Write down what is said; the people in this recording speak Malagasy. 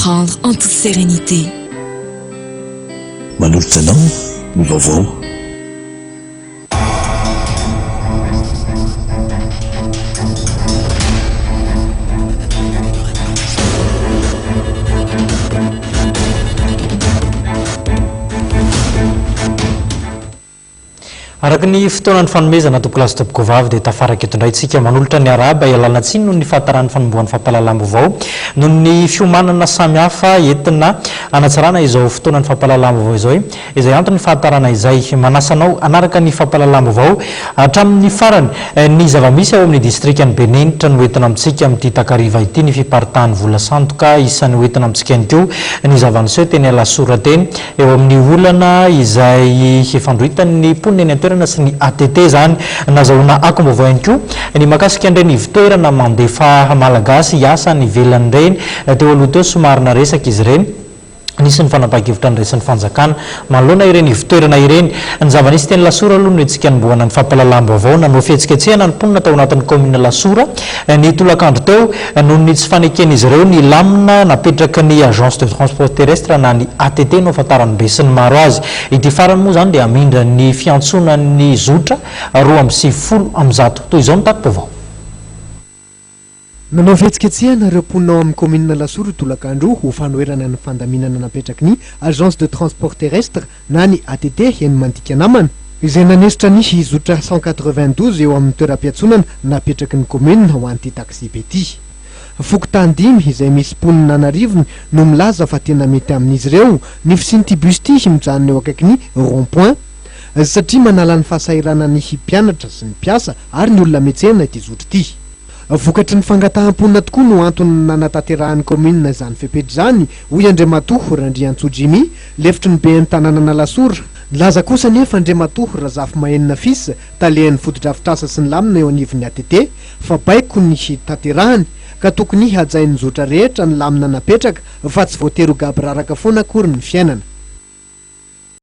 comprendre en toute sérénité. Manolotra anao ny vaovao. Araka ny fotoanan'ny fanomezana tompoklasy tompoko vavy dia tafaraka eto indray tsika manolotra ny araba ialana tsiny noho ny fahatarany fanombohan'ny fampahalalam-baovao noho ny fiomanana samihafa entina anatsarana izao fotoanan'ny fampahalalam-baovao izao izay antony fahatarana izay manasanao anaraka ny fampahalalam-baovao hatramin'ny farany ny zavamisy ao amin'ny distrikany Benenitra no entina amintsika amin'ity takariva ity ny fiparitahan'ny vola sandoka isan'ny entina amintsika ihany koa ny zavaniseho teny Alasora teny eo amin'ny olana izay efandroitan'ny mponina eny an-toerana sy ny ATT zany nazahoana akom-baovao ihany koa ny makasika an'ireny ivitoerana mandefa malagasy hiasa ny ivelany ireny teo aloha teo somary naresaka izy ireny nisy ny fanapahan-kevitra ny resan'ny fanjakana manoloana ireny ivitoerana ireny ny zava-nisy teny Lasora aloha no etsika niboana ny fampahalalam-baovao nanao fihetsiketsehana ny mponina tao anatin'ny komina Lasora ny tolakandro teo noho ny tsy faneken'izy ireo ny lamina napetraka ny agence de transport terrestre na ny ATT no afantarany be sy ny maro azy ity farany moa zany dia amindra ny fiantsonan'ny zotra 270 toy izao ny takim-baovao. Nanao fihetsiketsehana ireo mponina ao amin'ny komina Lasora tolakandro ho fanoherana ny fandaminana napetraky ny agence de transport terrestre na ny ATT eny Mandika namana izay nanesitra ny zotra 192 eo amin'ny toeram-piatsonana napetraky ny komina ho an'ity taxi be ity. Fokotany 5 izay misy mponina anarivony no milaza fa tena mety amin'izy ireo ny fisin'ity bus ity mijanona eo akaiky ny rond-point satria manala ny fahasairana ny mpianatra sy ny mpiasa ary ny olona metsena ity zotra ity. Vokatry ny fangataham-ponina tokoa no antony nanataterahan'ny komina izany fepetra zany hoy Andriamatoa Randriantso Jimmy lefitry ny be ny tanàna Lasora. Laza kosa nefa Andriamatoa Razafy Mahenina Fils talehan'ny fotodrafitrasa sy ny lamina eo anivon'ny ATT fa baiko ny taterahany ka tokony hajain'ny zotra rehetra ny lamina napetraka fa tsy voatery ho gabraraka foana akory ny fiainana.